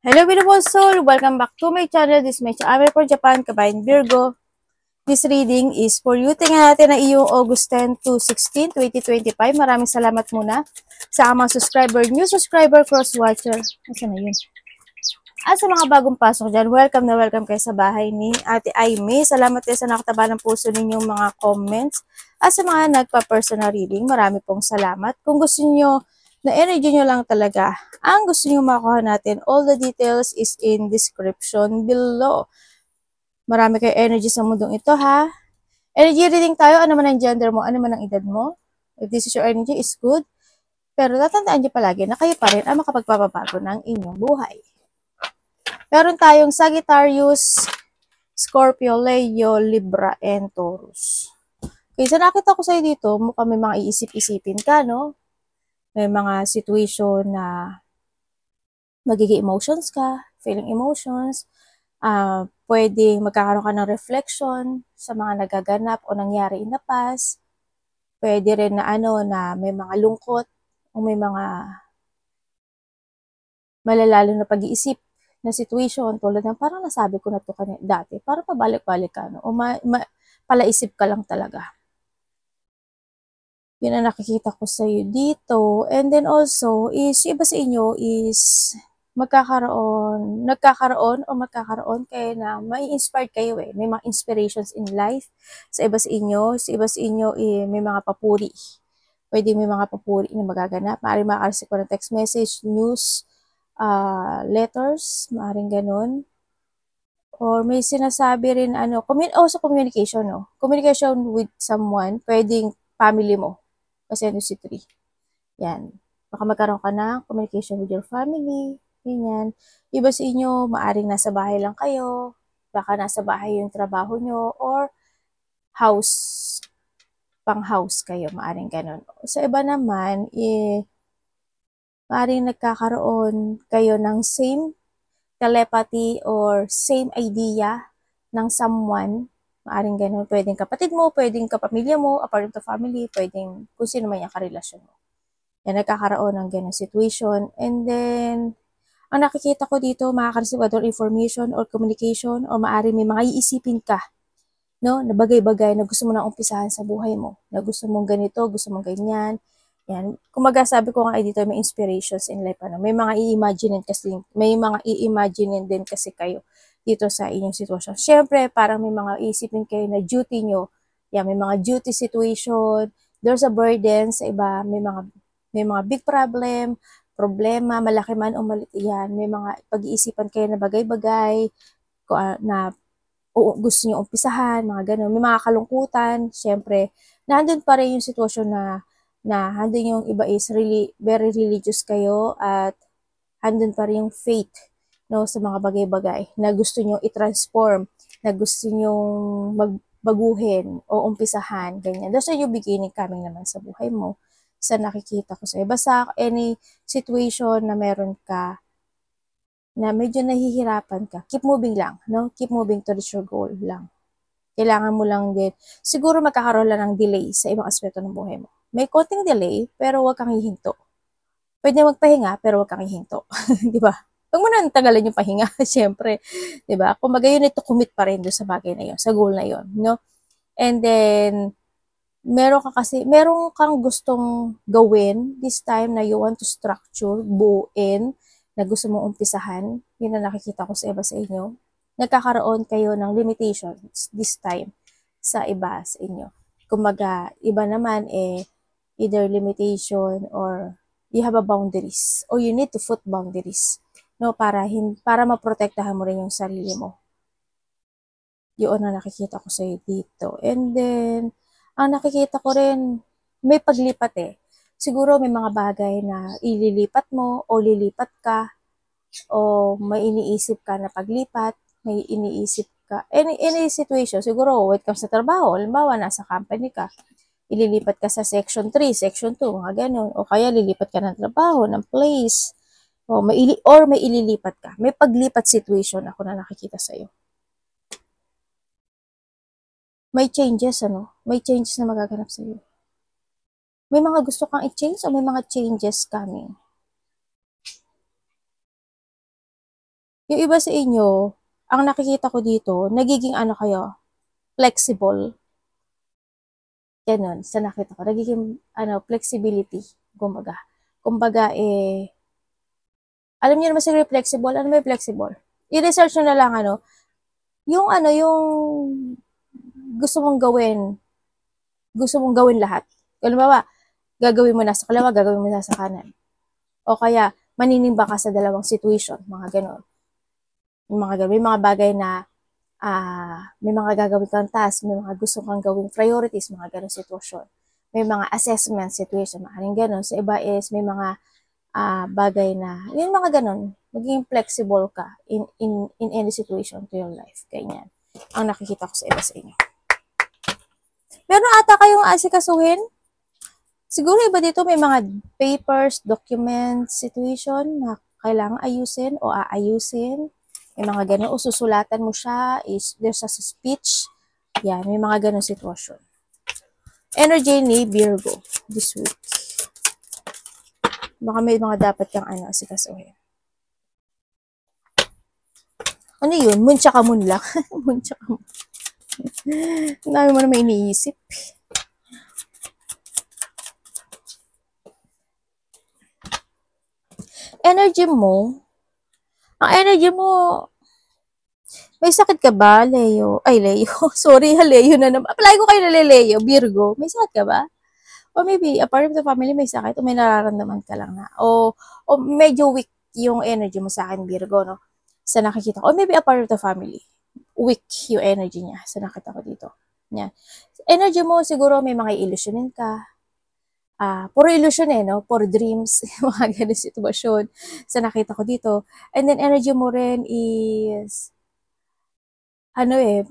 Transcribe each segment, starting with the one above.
Hello beautiful soul! Welcome back to my channel. This is my channel for Japan, Kabayan Virgo. This reading is for you. Tingnan natin na iyong August 10 to 16, 2025. Maraming salamat muna sa mga subscriber, new subscriber, cross-watcher. Asa na yun? At sa mga bagong pasok dyan, welcome na welcome kayo sa bahay ni Ate Aimee. Salamat din sa nakataba ng puso ninyong mga comments. At sa mga nagpa-personal reading, marami pong salamat. Kung gusto niyo na energy nyo lang talaga, ang gusto nyo makuha natin, all the details is in description below. Marami kayo energy sa mundong ito, ha? Energy reading tayo, ano man ang gender mo, ano man ang edad mo. If this is your energy, is good. Pero tatandaan nyo palagi na kayo pa rin ang makapagpapabago ng inyong buhay. Meron tayong Sagittarius, Scorpio, Leo, Libra, and Taurus. Okay, so nakita ko sa'yo dito, mukhang may mga iisip-isipin ka, no? May mga situation na magiging emotions ka, feeling emotions, pwedeng magkakaroon ka ng reflection sa mga nagaganap o nangyari in the past. Pwede rin na na may mga lungkot o may mga malalalo na pag-iisip na situation tulad ng parang nasabi ko na to kanina dati, parang pabalik-balik ka, no? O palaisip ka lang talaga. Yun ang nakikita ko sa iyo dito. And then also, is iba sa inyo is nagkakaroon kayo na may inspired kayo eh. May mga inspirations in life sa iba sa inyo. Sa iba sa inyo, may mga papuri. Pwede may mga papuri na magaganap. Maaaring makareceive ko ng text message, news, letters, maaaring ganun. Or may sinasabi rin, sa communication, no? Communication with someone, pwedeng family mo. Kasi si 3. Yan. Baka magkaroon ka ng communication with your family. Ganyan. Iba sa inyo, maaring nasa bahay lang kayo. Baka nasa bahay yung trabaho nyo. Or house, pang-house kayo. Maaring ganun. Sa iba naman, maaring nagkakaroon kayo ng same telepathy or same idea ng someone. Maaring ganun. Pwedeng kapatid mo, pwedeng kapamilya mo, a part of the family, pwedeng kung sino man yung karelasyon mo. Yan, nagkakaroon ng ganun situation. And then, ang nakikita ko dito, makaka-receive ka doon information or communication or maaring may mga iisipin ka, no? Na bagay-bagay na gusto mo na umpisahan sa buhay mo. Na gusto mong ganito, gusto mong ganyan. Yan. Kumaga sabi ko nga dito, may inspirations in life. May mga i-imagine din kasi kayo dito sa inyong sitwasyon. Siyempre, parang may mga isipin kayo na duty nyo. Yan, may mga duty situation. There's a burden sa iba. May mga big problema, malaki man o maliit yan. May mga pag-iisipan kayo na bagay-bagay na gusto nyo umpisahan, mga ganun. May mga kalungkutan, syempre, nandun pa rin yung sitwasyon na handun yung iba is really, very religious kayo at handun pa rin yung faith, no, sa mga bagay-bagay na gusto nyo i-transform, na gusto nyo magbaguhin o umpisahan, ganyan. There's a new beginning coming naman sa buhay mo sa nakikita ko sa'yo. Basta any situation na meron ka na medyo nahihirapan ka, keep moving lang, no? Keep moving to reach your goal lang. Kailangan mo lang din, siguro magkakaroon lang ng delay sa ibang aspeto ng buhay mo. May konting delay, pero huwag kang hihinto. Pwede magpahinga, pero huwag kang hihinto. Di ba? Huwag mo na tagalan yung pahinga, syempre. Di ba? Kung magayon ito, commit pa rin doon sa bagay na yon, sa goal na yon, no? And then, meron kang gustong gawin this time na you want to structure, buuin, na gusto mong umpisahan. Yun na nakikita ko sa iba sa inyo. Nagkakaroon kayo ng limitations this time sa iba sa inyo. Kumaga, iba naman either limitation or you have a boundaries or you need to put boundaries, no, para maprotektahan mo rin yung sarili mo. Yun na nakikita ko sa dito. And then, ang nakikita ko rin, may paglipat eh. Siguro may mga bagay na ililipat mo o lilipat ka o may iniisip ka na paglipat, may iniisip ka, any situation, siguro when it comes sa trabaho, halimbawa nasa company ka, ililipat ka sa section 3, section 2, mga ganun, o kaya lilipat ka ng trabaho, ng place, o may ililipat ka. May paglipat situation ako na nakikita sa iyo. May changes, may changes na magaganap sa iyo. May mga gusto kang i-change o may mga changes coming. Yung iba sa inyo, ang nakikita ko dito, nagiging ano kayo, flexible. Ganun, sa nakita ko. Nagiging, flexibility. Kumbaga. Kumbaga, alam niyo naman siguro flexible. Ano may flexible? I-research nyo na lang, yung gusto mong gawin. Gusto mong gawin lahat. Kung ba, gagawin mo na sa kalawa, gagawin mo na sa kanan. O kaya, maninimba ka sa dalawang situation. Mga ganon. Yung mga ganon. May mga bagay na may mga gagawin kang task, may mga gusto kang gawing priorities, mga ganong sitwasyon. May mga assessment situation, maaaring ganon. Sa iba is may mga bagay na, yung mga ganon, maging flexible ka in any situation to your life. Ganyan. Ang nakikita ko sa iba sa inyo. Meron ata kayong asikasuhin? Siguro iba dito may mga papers, documents, situation na kailangan ayusin o aayusin. May mga ganun, o susulatan mo siya, there's a speech. Yan, may mga ganun sitwasyon. Energy ni Virgo this week. Baka may mga dapat kang asikasuhin. Ano yun? Moon tsaka moon lang. Moon tsaka moon. Ang dami mo naman iniisip. Energy mo, ang energy mo, may sakit ka ba, Leo? Ay, Leo. Sorry, Leo na naman. Apply ko kayo na Leo, Virgo. May sakit ka ba? O maybe, a part of the family may sakit o may nararamdaman ka lang na. O medyo weak yung energy mo sa akin, Virgo, no? Sa nakikita ko. O maybe a part of the family. Weak yung energy niya sa nakita ko dito. Yan. Energy mo, siguro may mga illusionin ka. Puro illusion no? Puro dreams, mga ganun sitwasyon sa nakita ko dito. And then energy mo rin is,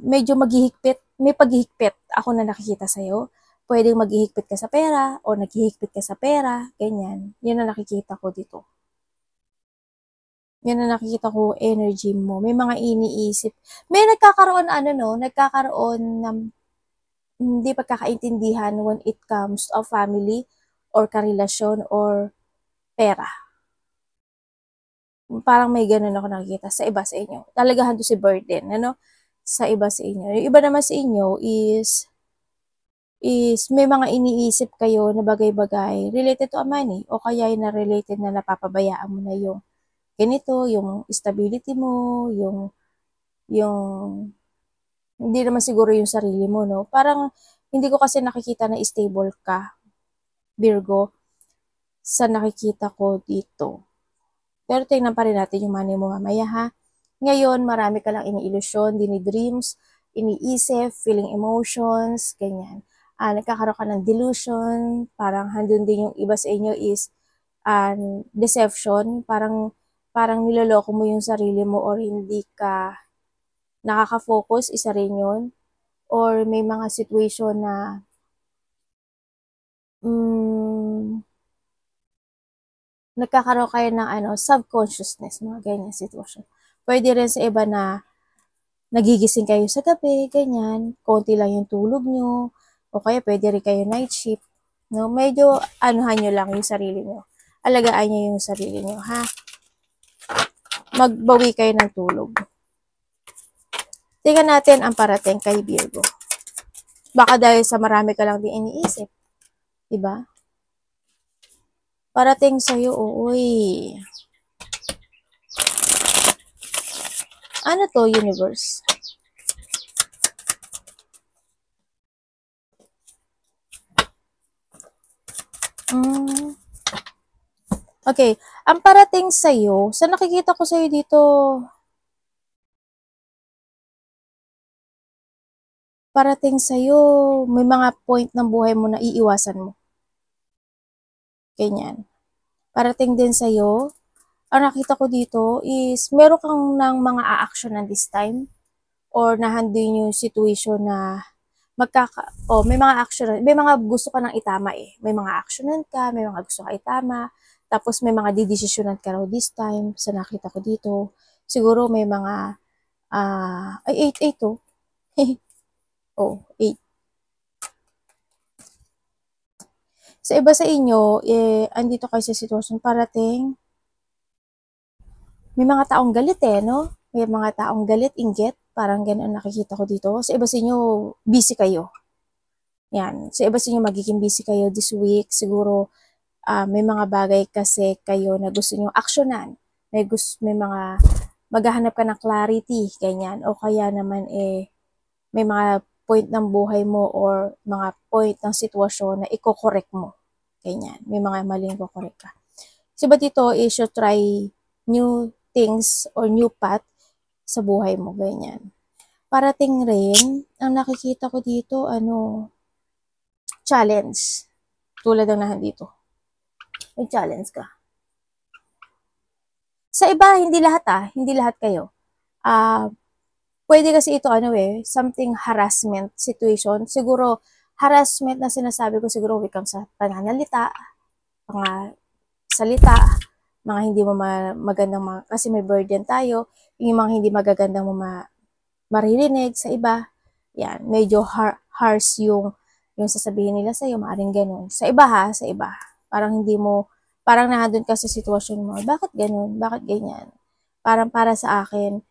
medyo maghihigpit. May paghihigpit ako na nakikita sa'yo. Pwedeng maghihigpit ka sa pera o naghihigpit ka sa pera, ganyan. Yan ang nakikita ko dito. Yan ang nakikita ko, energy mo. May mga iniisip. May nagkakaroon, nagkakaroon ng hindi pagkakaintindihan when it comes to family or karelasyon or pera. Parang may ganun ako nakikita sa iba sa inyo. Talagahan to si burden, sa iba sa inyo. Yung iba naman sa inyo is may mga iniisip kayo na bagay-bagay related to money o kaya na related na napapabayaan mo na yung ganito, yung stability mo, yung hindi naman siguro yung sarili mo, no? Parang hindi ko kasi nakikita na stable ka, Virgo, sa nakikita ko dito. Pero tingnan pa rin natin yung money mo mamaya, ha? Ngayon, marami ka lang ini-illusion, dinidreams, iniisip, feeling emotions, ganyan. Nagkakaroon ka ng delusion, parang handun din yung iba sa inyo is deception, parang niloloko mo yung sarili mo or hindi ka nakaka-focus, isa rin yun. Or may mga situation na nagkakaroon kayo ng subconsciousness, mga ganyan sitwasyon. Pwede rin sa iba na nagigising kayo sa gabi, ganyan, konti lang yung tulog nyo, o kaya pwede rin kayo night shift, no? Medyo anuhan nyo lang yung sarili nyo. Alagaan nyo yung sarili nyo, ha? Magbawi kayo ng tulog. Tingnan natin ang parating kay Virgo. Baka dahil sa marami ka lang din iniisip, diba? Parating sa'yo, uy. Ano to, universe? Okay, ang parating sa'yo, sa nakikita ko sa'yo dito, parating sa'yo, may mga point ng buhay mo na iiwasan mo. Ganyan. Parating din sa'yo, ang nakita ko dito is, meron kang ng mga a-actionan this time, or nahandin yung situation na may mga action, may mga gusto ka nang itama May mga actionan ka, may mga gusto ka itama, tapos may mga didesisyonan ka raw this time, sa nakita ko dito. Siguro may mga, 8 to. Oh, 8. Sa iba sa inyo, andito kayo sa sitwasyon parating, may mga taong galit no? May mga taong galit, inggit, parang ganun ang nakikita ko dito. Sa iba sa inyo, busy kayo. Yan. Sa iba sa inyo, magiging busy kayo this week. Siguro, may mga bagay kasi kayo na gusto nyo aksyonan. May mga maghahanap ka ng clarity, ganyan. O kaya naman may mga point ng buhay mo or mga point ng sitwasyon na i-correct mo. Ganyan. May mga maling i-correct ka. So, ba dito is you try new things or new path sa buhay mo, ganyan. Parating rin, ang nakikita ko dito, challenge. Tulad ng nandito. May challenge ka. Sa iba, hindi lahat hindi lahat kayo. Pwede kasi ito something harassment situation. Siguro, harassment na sinasabi ko siguro wikang sa pananalita, mga salita, mga hindi mo magandang, kasi may burden tayo, yung mga hindi magagandang mo maririnig sa iba. Yan, medyo harsh yung sasabihin nila sa'yo, maaring ganun. Sa iba sa iba. Parang hindi mo, parang nandun ka sa sitwasyon mo, bakit ganun? Bakit ganyan? Parang para sa akin,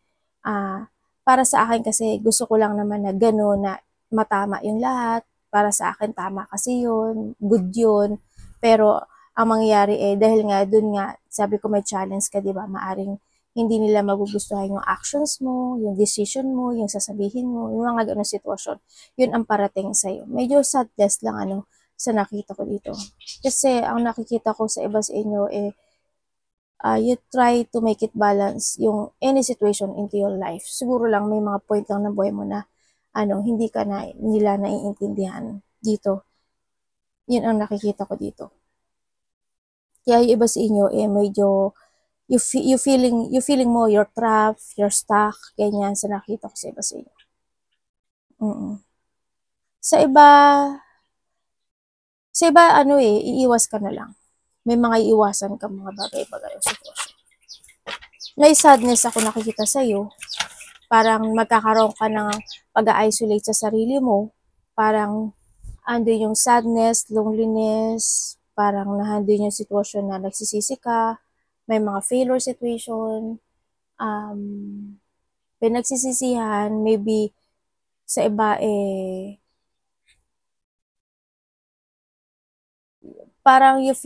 kasi gusto ko lang naman na ganun, na matama yung lahat. Para sa akin, tama kasi yun, good yun. Pero, ang mangyayari dahil nga dun nga, sabi ko may challenge ka, diba? Maaring hindi nila magugustuhan yung actions mo, yung decision mo, yung sasabihin mo, yung mga ganong sitwasyon. Yun ang parating sa'yo. Medyo sadness lang sa nakita ko dito. Kasi ang nakikita ko sa iba sa inyo you try to make it balance yung any situation into your life. Siguro lang may mga point lang ng buhay mo na hindi ka na nila naiintindihan dito. Yun ang nakikita ko dito. Kaya yung iba sa inyo medyo you feeling mo you're trapped, you're stuck, ganyan sa nakita ko sa iba sa inyo. Sa iba iiwas ka na lang. May mga iiwasan ka mga bagay-bagay o sitwasyon. May sadness ako nakikita sa iyo. Parang magkakaroon ka ng pag-isolate sa sarili mo. Parang andun yung sadness, loneliness, parang nandun yung sitwasyon na nagsisisi ka, may mga failure situation, pinagsisisihan, maybe sa iba parang yung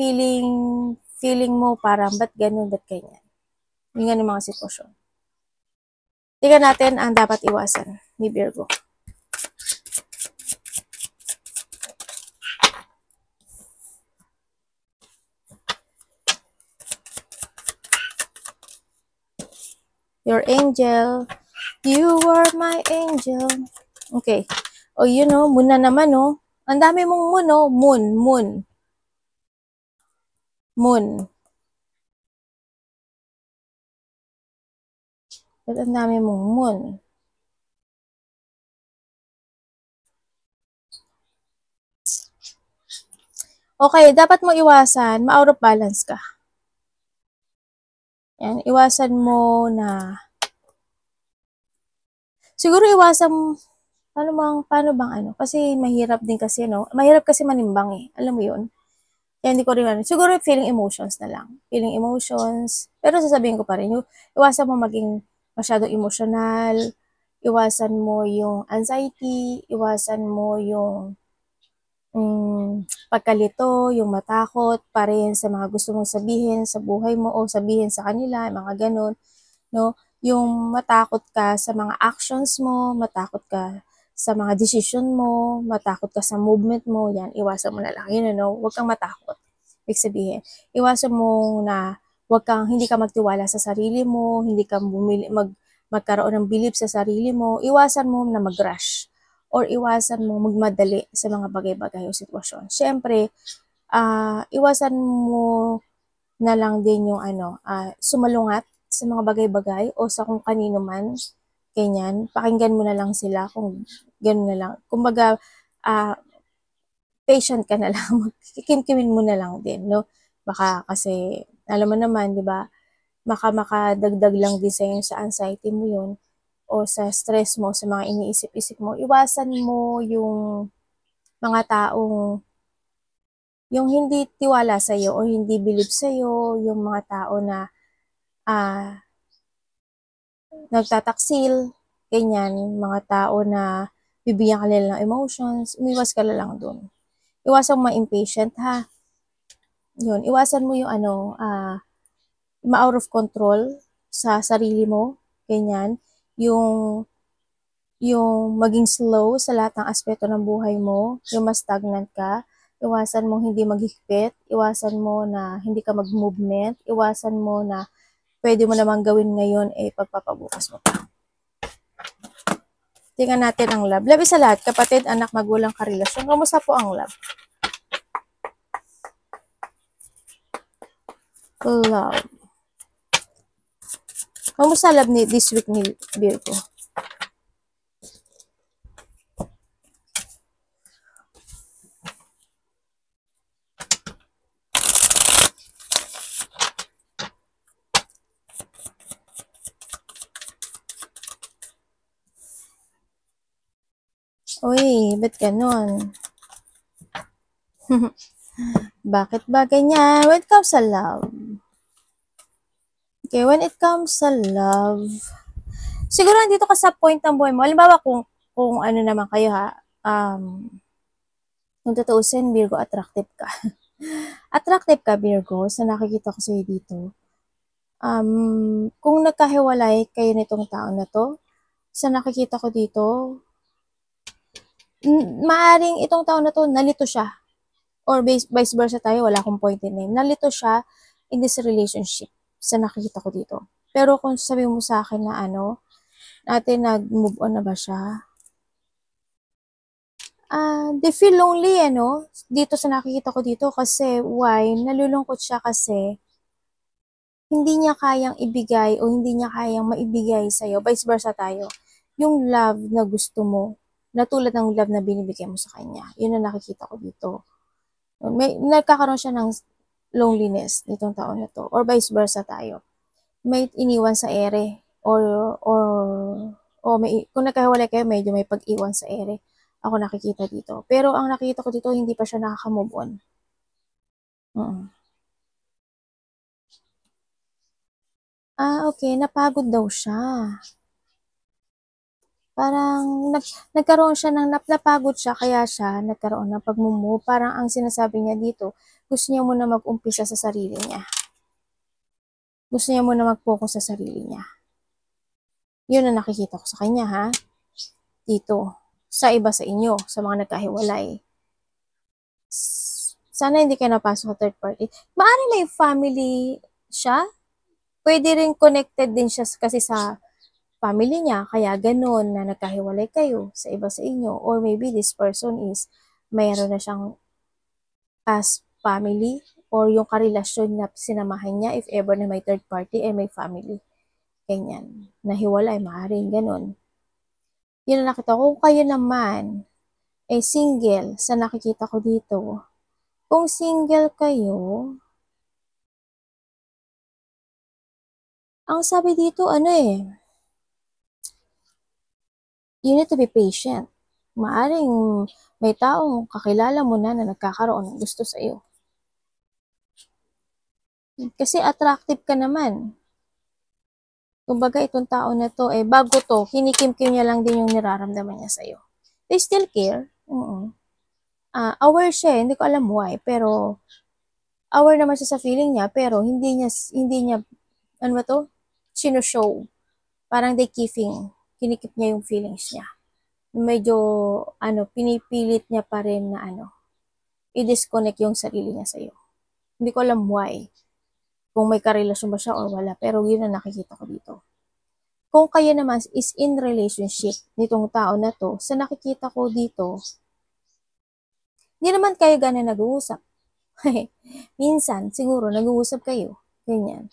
feeling mo parang ba't ganun, ba't ganyan. Yung ganun mga sitwasyon. Tingnan natin ang dapat iwasan ni Virgo. Your angel, you are my angel. Okay. O yun moon na naman Ang dami mong moon Moon. Ba't ang dami mong moon? Okay, dapat mo iwasan, ma-out of balance ka. Yan, iwasan mo na siguro iwasan paano bang kasi mahirap din kasi mahirap kasi manimbang alam mo yun. Kaya hindi ko rin siguro feeling emotions na lang. Feeling emotions, pero sasabihin ko pa rin, iwasan mo maging masyado emotional, iwasan mo yung anxiety, iwasan mo yung pagkalito, yung matakot, para yan sa mga gusto mong sabihin sa buhay mo o sabihin sa kanila, mga ganun, yung matakot ka sa mga actions mo, matakot ka sa mga decision mo, matakot ka sa movement mo, yan, iwasan mo na lang. Huwag kang matakot. Ibig sabihin, iwasan mo na hindi ka magtiwala sa sarili mo, hindi ka magkaroon ng belief sa sarili mo, iwasan mo na mag-rush or iwasan mo magmadali sa mga bagay-bagay o sitwasyon. Siyempre, iwasan mo na lang din yung sumalungat sa mga bagay-bagay o sa kung kanino man, ganyan. Pakinggan mo na lang sila kung gano'n na lang. Kumbaga, patient ka na lang. Kimkimin mo na lang din, Baka kasi, alam mo naman, di ba, makadagdag lang din sa anxiety mo yun o sa stress mo, sa mga iniisip-isip mo. Iwasan mo yung mga taong yung hindi tiwala sa'yo o hindi believe sa'yo, yung mga tao na nagtataksil, ganyan, mga tao na bibigyan ka nila ng emotions, umiwas ka na lang dun. Iwasan mo ma-impatient, ha? Yun, iwasan mo yung ma-out of control sa sarili mo, ganyan. Yung maging slow sa lahat ng aspeto ng buhay mo, yung mas stagnant ka, iwasan mo hindi maghigpit, iwasan mo na hindi ka mag-movement, iwasan mo na pwede mo namang gawin ngayon, pagpapabukas mo pa. Tingnan natin ang love. Love sa lahat, kapatid, anak, magulang, karelasyon. Kamusta po ang love? Love. Kamusta love ni this week ni Virgo? Uy, ba't ganon? Bakit ba ganyan? When it comes sa love. Okay, when it comes sa love, siguro nandito ka sa point ng buhay mo. Halimbawa, kung ano naman kayo ha, kung tutuusin, Virgo, attractive ka. Attractive ka, Virgo, sa nakikita ko sa'yo dito. Kung nagkahiwalay kayo nitong taon na to, sa nakikita ko dito, maaring itong taon na to, nalito siya. Or vice versa tayo, wala akong point in name. Nalito siya in this relationship sa nakikita ko dito. Pero kung sabi mo sa akin na natin nag-move on na ba siya? They feel lonely, dito sa nakikita ko dito. Kasi, why? Nalulungkot siya kasi hindi niya kayang ibigay o hindi niya kayang maibigay sa'yo. Vice versa tayo. Yung love na gusto mo, na tulad ng love na binibigay mo sa kanya. Yun ang nakikita ko dito. Nagkakaroon siya ng loneliness nitong taon na to. Or vice versa tayo. May iniwan sa ere. Kung nagkahiwalay kayo, medyo may pag-iwan sa ere. Ako nakikita dito. Pero ang nakikita ko dito, hindi pa siya nakaka-move on. Okay. Napagod daw siya. Parang nagkaroon siya ng napagod siya, kaya siya nagkaroon ng pagmumove. Parang ang sinasabi niya dito, gusto niya muna mag-umpisa sa sarili niya. Gusto niya muna mag-focus sa sarili niya. Yun ang nakikita ko sa kanya, ha? Dito. Sa iba sa inyo, sa mga nagkahiwalay. Sana hindi kayo napasok sa third party. Maari may family siya. Pwede rin connected din siya kasi sa family niya, kaya ganun na nagkahiwalay kayo sa iba sa inyo. Or maybe this person is mayroon na siyang past family or yung karelasyon na sinamahan niya if ever na may third party may family. Ganyan. Nahiwalay, maaaring ganun. Yun ang nakita ko. Kung kayo naman single sa nakikita ko dito, kung single kayo, ang sabi dito, you need to be patient. Maaring may taong kakilala mo na nagkakaroon ng gusto sa iyo. Kasi attractive ka naman. Kumbaga, itong tao na to, bago to, kinikim-kim niya lang din yung niraramdaman niya sa iyo. They still care. Aware siya, hindi ko alam why, pero aware naman siya sa feeling niya, pero hindi niya, sinushow. Parang kinikip niya yung feelings niya. Medyo, pinipilit niya pa rin na, i-disconnect yung sarili niya sa'yo. Hindi ko alam why. Kung may karelasyon ba siya or wala, pero yun ang nakikita ko dito. Kung kayo naman is in relationship nitong tao na to, sa nakikita ko dito, hindi naman kayo gano'n nag-uusap. Minsan, siguro, nag-uusap kayo. Ganyan.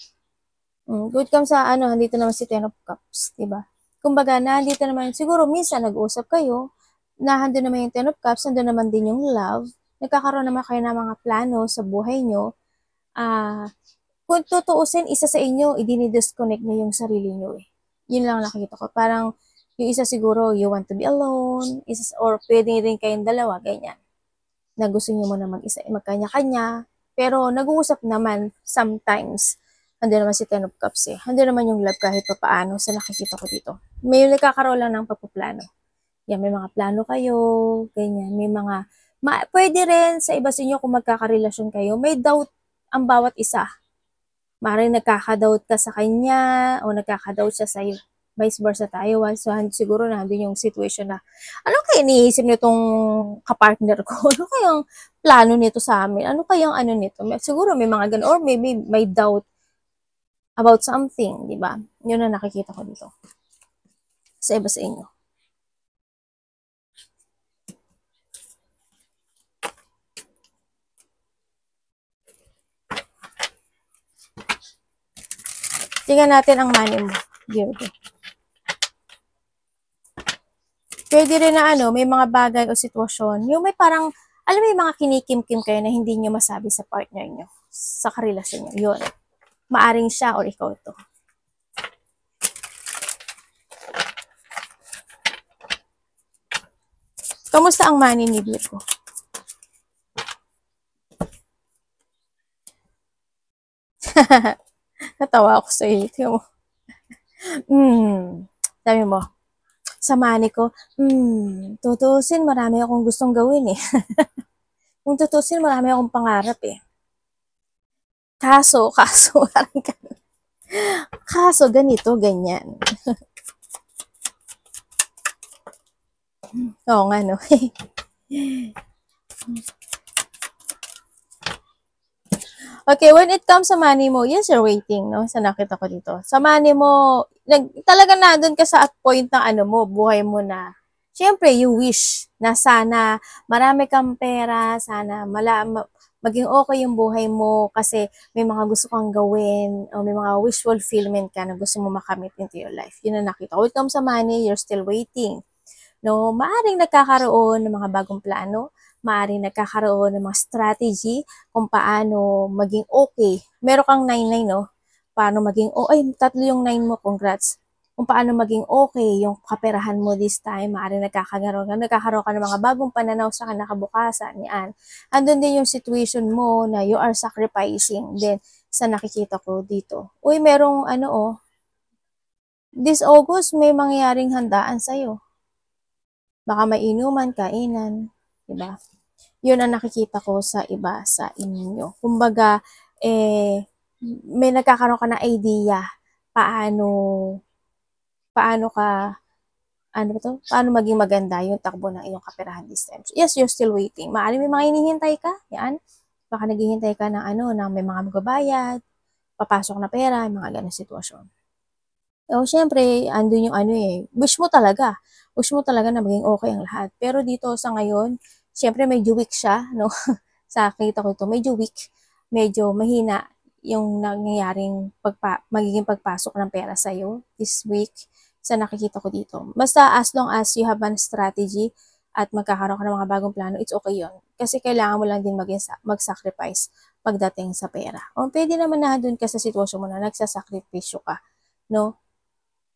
Good comes sa, nandito naman si Ten of Cups, diba? Kumbaga, nandito naman, siguro, minsan nag-uusap kayo, nandun naman yung Ten of Cups, nandun naman din yung love, nagkakaroon naman kayo ng mga plano sa buhay nyo. Kung tutuusin, isa sa inyo, i-disconnect niya yung sarili nyo eh. Yun lang nakikita ko. Parang, yung isa siguro, you want to be alone, or pwede rin kayong dalawa, ganyan. Na gusto nyo muna mag-isa, magkanya-kanya, pero nag-uusap naman sometimes. Andun naman si Ten of Cups eh. Andun naman yung love kahit pa paano sa nakikita ko dito. May nagkakaroon lang ng pagpaplano. Yan, may mga plano kayo, ganyan. May mga, pwede rin sa iba sa inyo kung magkakarelasyon kayo, may doubt ang bawat isa. Maaaring nagkaka-doubt ka sa kanya o nagkaka-doubt siya sa iyo. Vice versa tayo. So, siguro nandun yung situation na, ano kaya iniisip nitong kapartner ko? Ano kayang plano nito sa amin? Ano kayang ano nito? Siguro may mga ganun, or maybe may doubt about something, di ba? Yun ang nakikita ko dito. Sa iba sa inyo. Tingnan natin ang money mo. Virgo. Pwede rin na ano, may mga bagay o sitwasyon. Yung may parang, alam mo yung mga kinikim-kim kayo na hindi nyo masabi sa partner nyo. Sa karelasyon nyo. Yun. Maaring siya or ikaw to. Kamusta ang money ni Virgo? Natawa ako sa iyo. Sabi mo, sa money ko, tutusin, marami akong gustong gawin eh. Kung tutusin, marami akong pangarap eh. Kaso, kaso, ganito, ganyan. Oo nga, no? Okay, when it comes sa money mo, yes, you're waiting, no? Sa nakita ko dito. Sa money mo, talaga na doon ka sa point ng ano mo, buhay mo na, syempre, you wish na sana marami kang pera, sana maging okay yung buhay mo kasi may mga gusto kang gawin o may mga wish fulfillment ka na gusto mo makamit into your life. Yun ang nakita ko. When it comes sa money, you're still waiting. No, maaring nagkakaroon ng mga bagong plano, maaring nagkakaroon ng mga strategy kung paano maging okay. Meron kang 9-9, no? Paano maging, ay, 3 yung 9 mo, congrats. Kung paano maging okay yung kaperahan mo this time, maaring nagkakaroon ka ng mga bagong pananaw sa kinakabukasan, yan. Andun din yung situation mo na you are sacrificing din sa nakikita ko dito. Uy, merong this August may mangyayaring handaan sa'yo. Baka may inuman, kainan, diba? Yun ang nakikita ko sa iba sa inyo. Kumbaga, may nagkakaroon ka ng idea paano paano maging maganda yung takbo ng iyong kaperahan this time. So, yes, you're still waiting. Maaaring may mga hinihintay ka, yan. Baka naghihintay ka ng may mga magbabayad, papasok na pera, mga ganong sitwasyon. So, syempre, andun yung wish mo talaga. Wish mo talaga na maging okay ang lahat. Pero dito sa ngayon, syempre medyo weak siya, no? Sa kita ko ito, medyo weak. Medyo mahina yung nangyayaring magiging pagpasok ng pera sa'yo this week sa nakikita ko dito. Basta as long as you have a strategy at magkakaroon ka ng mga bagong plano, it's okay yun. Kasi kailangan mo lang din mag-sacrifice pagdating sa pera. O pwede naman na dun ka sa sitwasyon mo na nagsasakripisyo ka, no?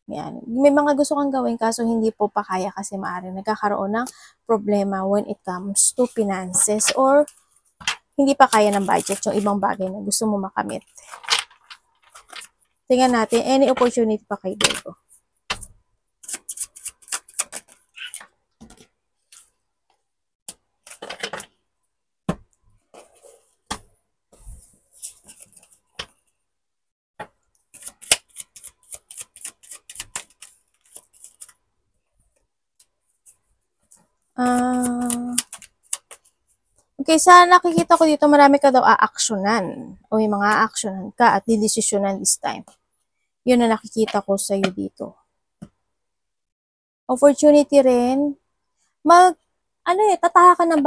Yan. May mga gusto kang gawin kaso hindi po pa kaya kasi maaaring nagkakaroon ng problema when it comes to finances or hindi pa kaya ng budget yung ibang bagay na gusto mo makamit. Tingnan natin, any opportunity pa kay Virgo. Okay, sa nakikita ko dito, marami ka daw aaksyonan o yung mga aaksyonan ka at didesisyonan this time. Yun na nakikita ko sa iyo dito. Opportunity rin, tataha ka ng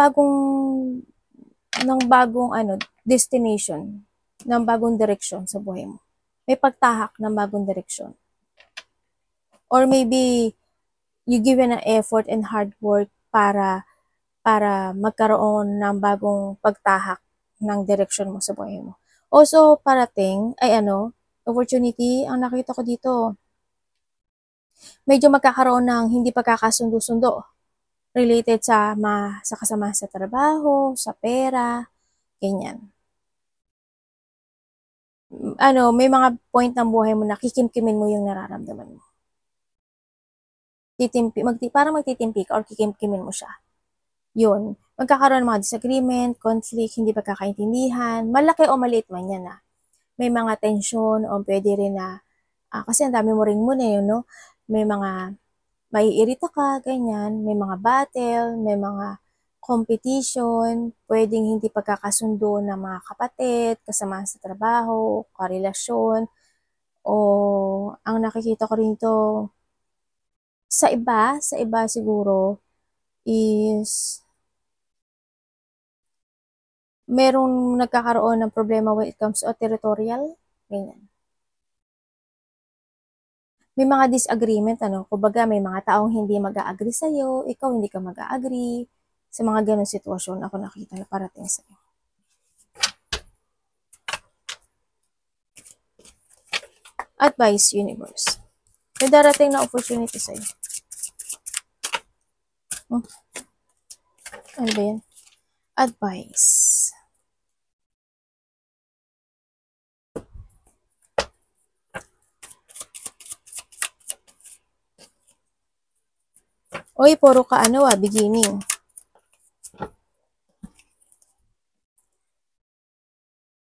bagong destination, ng bagong direksyon sa buhay mo. May pagtahak ng bagong direksyon. Or maybe, you give an effort and hard work para magkaroon ng bagong pagtahak ng direksyon mo sa buhay mo. Also, parating, opportunity, ang nakita ko dito, medyo magkakaroon ng hindi pagkakasundo-sundo related sa kasama sa trabaho, sa pera, ganyan. may mga point ng buhay mo na kikimkimin mo yung nararamdaman mo. Parang magtitimpi ka or kikimkimin mo siya. Yun. Magkakaroon ng mga disagreement, conflict, hindi pagkakaintindihan, malaki o maliit man yan may mga tension o pwede rin na, kasi ang dami mo ring muna yun, no? May mga, maiirita ka, ganyan, may mga battle, may mga competition, pwedeng hindi pagkakasundo ng mga kapatid, kasama sa trabaho, karelasyon, o ang nakikita ko rin ito, sa iba siguro, is merong nagkakaroon ng problema when it comes to territorial, ganyan. May mga disagreement, kumbaga may mga taong hindi mag-a-agree sa'yo, ikaw hindi ka mag-a-agree, sa mga ganong sitwasyon ako nakita na parating sa'yo. Advice, universe. May darating na opportunity sa'yo. Ano ba yan? Advice. Oy, puro ka beginning.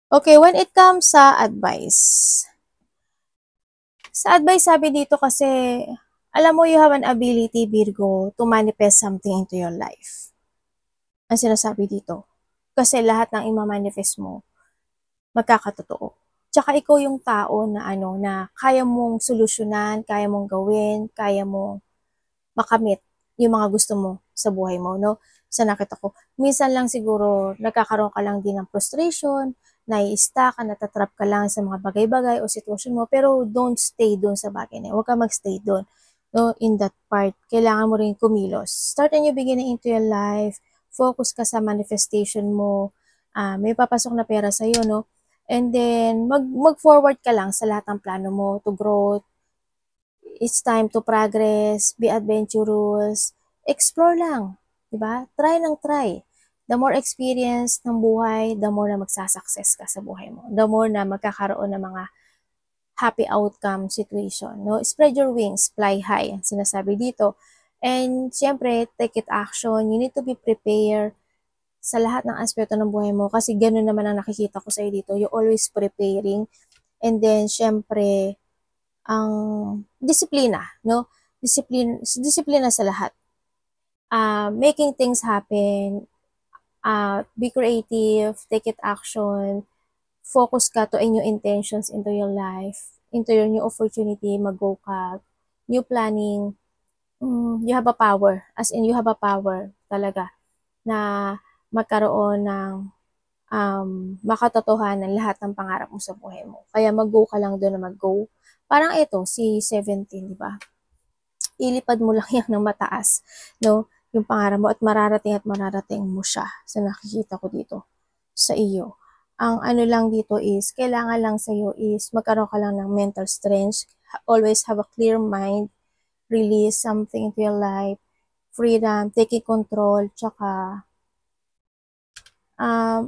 Okay, when it comes sa advice. Sa advice, sabi dito kasi, alam mo, you have an ability, Virgo, to manifest something into your life. Ang sinasabi dito. Kasi lahat ng ima-manifest mo, magkakatotoo. Tsaka ikaw yung tao na na kaya mong solusyonan, kaya mong gawin, kaya mong makamit yung mga gusto mo sa buhay mo, no? Sa nakita ko. Minsan lang siguro, nagkakaroon ka lang din ng frustration, nai-stuck ka, natatrap ka lang sa mga bagay-bagay o sitwasyon mo, pero don't stay doon sa bagay na yun. Huwag ka magstay doon, no? In that part, kailangan mo rin kumilos. Start a new beginning into your life, focus ka sa manifestation mo, may papasok na pera sa'yo, no? And then, mag-forward ka lang sa lahat ng plano mo to grow. It's time to progress, be adventurous, explore lang, di ba? Try ng try. The more experience ng buhay, the more na magsasucess ka sa buhay mo. The more na magkakaroon ng mga happy outcome situation, no? Spread your wings, fly high, ang sinasabi dito. And syempre, take it action. You need to be prepared sa lahat ng aspeto ng buhay mo kasi ganun naman ang nakikita ko sa'yo dito. You're always preparing. And then, syempre, ang disiplina, no? Disiplina sa lahat. Making things happen, be creative, take it action, focus ka to new intentions into your life, into your new opportunity, mag-go ka, new planning, you have a power, as in you have a power talaga, na magkaroon ng makatotohanan lahat ng pangarap mo sa buhay mo. Kaya mag-go ka lang doon na mag-go. Parang ito, si 17, di ba? Ilipad mo lang yan ng mataas, no? Yung pangarap mo at mararating mo siya sa nakikita ko dito sa iyo. Ang lang dito is, kailangan lang sa iyo is magkaroon ka lang ng mental strength, always have a clear mind, release something into your life, freedom, taking control, tsaka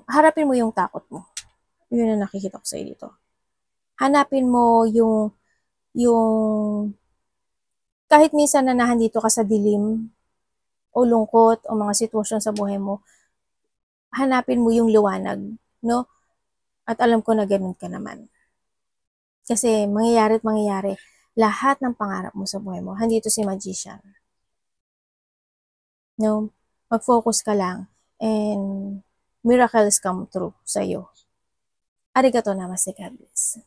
harapin mo yung takot mo. Yun ang nakikita ko sa iyo dito. Hanapin mo yung kahit minsan na nandito ka sa dilim o lungkot o mga sitwasyon sa buhay mo, hanapin mo yung liwanag, no? At alam ko na ganun ka naman. Kasi mangyayari at mangyayari lahat ng pangarap mo sa buhay mo. Handito si Magician. No? Mag-focus ka lang and miracles come true sa iyo. Arigato namaste, God bless.